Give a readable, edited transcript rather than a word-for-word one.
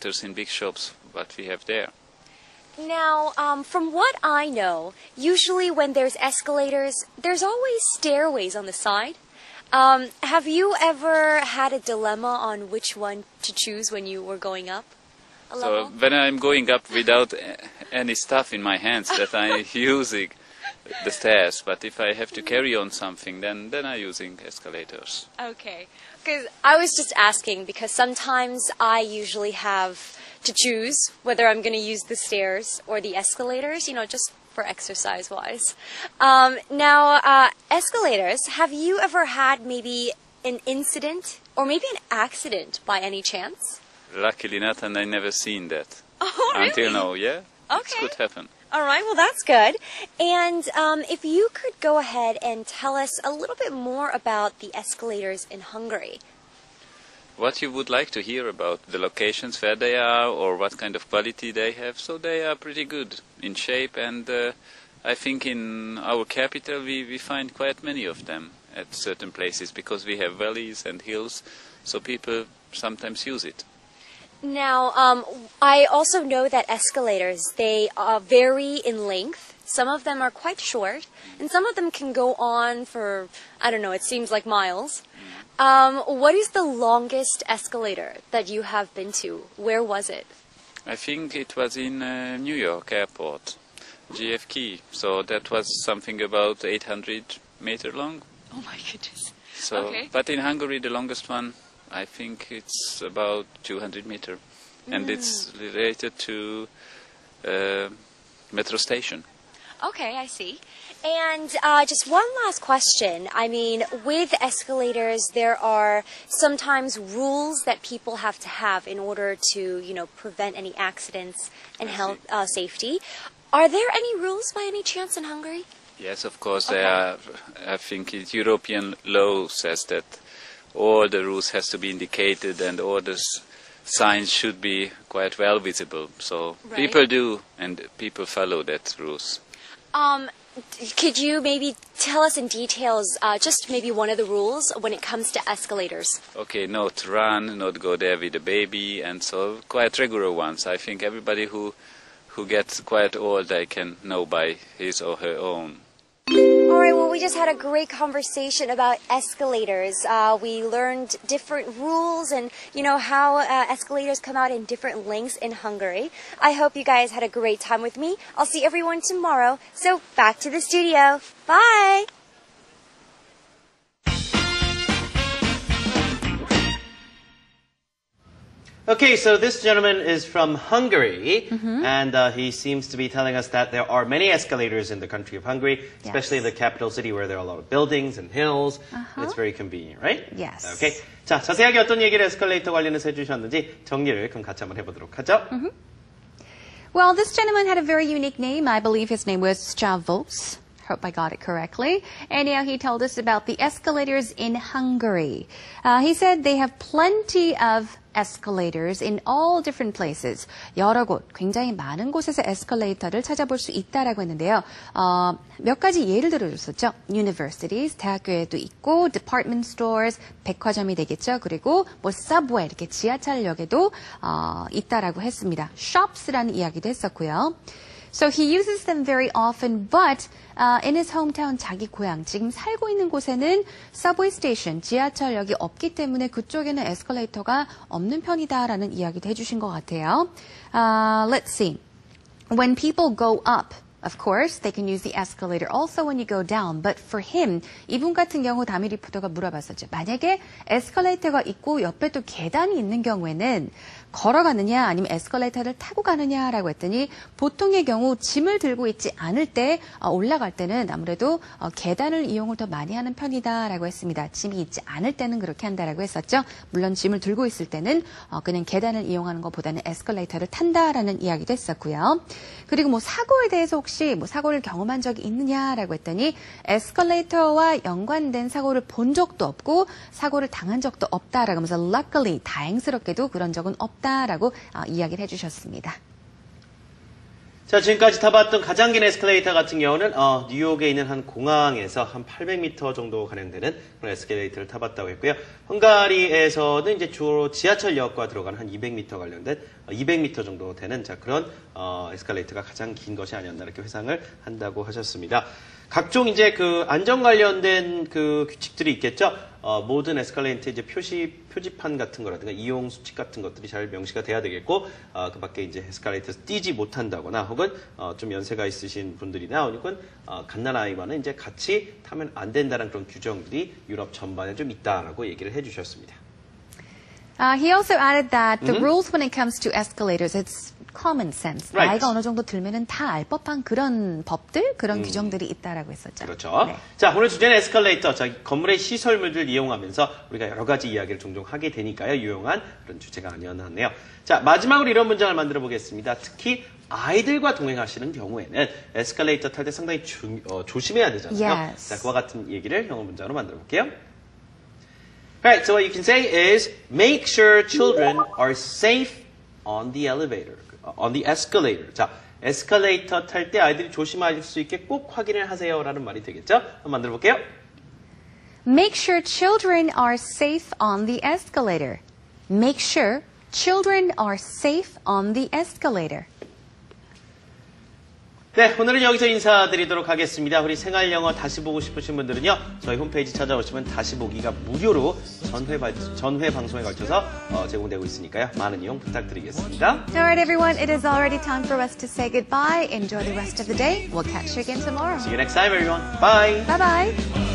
in big shops, what we have there. Now, from what I know, usually when there's escalators, there's always stairways on the side. Have you ever had a dilemma on which one to choose when you were going up a level? So when I'm going up without any stuff in my hands, that I'm using the stairs. But if I have to carry on something, then I'm using escalators. Okay. Because I was just asking because sometimes I usually have to choose whether I'm going to use the stairs or the escalators, just for exercise-wise. Now, escalators, have you ever had maybe an incident or maybe an accident by any chance? Luckily not, and I never seen that. Oh, really? Until now, yeah? Okay. It could happen. All right, well, that's good. And if you could go ahead and tell us a little bit more about the escalators in Hungary. What you would like to hear about the locations where they are or what kind of quality they have. So they are pretty good in shape, and I think in our capital we find quite many of them at certain places because we have valleys and hills, so people sometimes use it. Now, I also know that escalators, they vary in length. Some of them are quite short, and some of them can go on for, I don't know, it seems like miles. What is the longest escalator that you have been to? Where was it? I think it was in New York airport, JFK. So that was something about 800 meter long. Oh my goodness. So, okay. But in Hungary, the longest one, I think it's about 200 meter, and it's related to metro station. Okay, I see. And just one last question. I mean, with escalators, there are sometimes rules that people have to have in order to, prevent any accidents and health safety. Are there any rules by any chance in Hungary? Yes, of course. There are. I think European law says that all the rules has to be indicated and all the signs should be quite well visible. So people do, and people follow that rules. Could you maybe tell us in details just maybe one of the rules when it comes to escalators? Okay, not run, not go there with a baby, and so quite regular ones. I think everybody who gets quite old, they can know by his or her own. All right, well, we just had a great conversation about escalators. We learned different rules and, how escalators come out in different lengths in Hungary. I hope you guys had a great time with me. I'll see everyone tomorrow. So back to the studio. Bye. Okay, so this gentleman is from Hungary, and he seems to be telling us that there are many escalators in the country of Hungary, especially the capital city where there are a lot of buildings and hills. It's very convenient, right? Yes. Okay. 자, 자세하게 어떤 얘기를 에스컬레이터 관련해서 해주셨는지 정리를 그럼 같이 한번 해보도록 하죠. Well, this gentleman had a very unique name. I believe his name was Stavros. Hope I got it correctly. Anyhow, he told us about the escalators in Hungary. He said they have plenty of escalators in all different places. 여러 곳, 굉장히 많은 곳에서 에스컬레이터를 찾아볼 수 있다라고 했는데요. 몇 가지 예를 들어줬었죠. Universities, 대학교에도 있고, department stores, 백화점이 되겠죠. 그리고 subway, 이렇게 지하철역에도 있다라고 했습니다. shops라는 이야기도 했었고요. So he uses them very often, but in his hometown, 자기 고향, 지금 살고 있는 곳에는 subway station, 지하철역이 없기 때문에 그쪽에는 에스컬레이터가 없는 편이다라는 이야기도 해주신 것 같아요. Let's see. When people go up, of course, they can use the escalator also when you go down. But for him, 이분 같은 경우 다미 리포터가 물어봤었죠. 만약에 에스컬레이터가 있고 옆에 또 계단이 있는 경우에는 걸어가느냐 아니면 에스컬레이터를 타고 가느냐라고 했더니 보통의 경우 짐을 들고 있지 않을 때 올라갈 때는 아무래도 계단을 이용을 더 많이 하는 편이다라고 했습니다. 짐이 있지 않을 때는 그렇게 한다라고 했었죠. 물론 짐을 들고 있을 때는 그냥 계단을 이용하는 것보다는 에스컬레이터를 탄다라는 이야기도 했었고요. 그리고 사고에 대해서 혹시 사고를 경험한 적이 있느냐라고 했더니 에스컬레이터와 연관된 사고를 본 적도 없고 사고를 당한 적도 없다라고 하면서 luckily 다행스럽게도 그런 적은 없다라고 이야기를 해주셨습니다. 자, 지금까지 타봤던 가장 긴 에스컬레이터 같은 경우는 뉴욕에 있는 한 공항에서 한 800m 정도 가량 되는 그런 에스컬레이터를 타봤다고 했고요. 헝가리에서는 이제 주로 지하철역과 들어가는 한 200m 관련된 200m 정도 되는 자 그런 에스컬레이터가 가장 긴 것이 아니었나 이렇게 회상을 한다고 하셨습니다. 각종 이제 그 안전 관련된 그 규칙들이 있겠죠. 모든 에스컬레이터 이제 표지판 같은 거라든가 이용 수칙 같은 것들이 잘 명시가 돼야 되겠고, 그 밖에 이제 에스컬레이터에서 뛰지 못한다거나 혹은 좀 연세가 있으신 분들이나 혹은 갓난아이와는 이제 같이 타면 안 된다는 그런 규정들이 유럽 전반에 좀 있다라고 얘기를 해주셨습니다. He also added that the rules when it comes to escalators, it's common sense. Right. 나이가 어느 정도 들면은 다 알 법한 그런 법들, 그런 규정들이 있다라고 했었죠. 그렇죠. 네. 자, 오늘 주제는 에스컬레이터. 자, 건물의 시설물들 이용하면서 우리가 여러 가지 이야기를 종종 하게 되니까요. 유용한 그런 주제가 아니었나 하네요. 자, 마지막으로 이런 문장을 만들어 보겠습니다. 특히 아이들과 동행하시는 경우에는 에스컬레이터 탈 때 상당히 조심해야 되잖아요. Yes. 자, 그와 같은 얘기를 영어 문장으로 만들어 볼게요. Alright, so what you can say is make sure children are safe on the elevator, on the escalator. 자, 에스컬레이터 탈 때 아이들이 조심할 수 있게 꼭 확인을 하세요라는 말이 되겠죠? 한번 만들어 볼게요. Make sure children are safe on the escalator. Make sure children are safe on the escalator. 네, 오늘은 여기서 인사드리도록 하겠습니다. 우리 생활 영어 다시 보고 싶으신 분들은요, 저희 홈페이지 찾아오시면 다시 보기가 무료로 전회 방송에 걸쳐서 제공되고 있으니까요. 많은 이용 부탁드리겠습니다. Alright, everyone, it is already time for us to say goodbye. Enjoy the rest of the day. We'll catch you again tomorrow. See you next time, everyone. Bye. Bye-bye.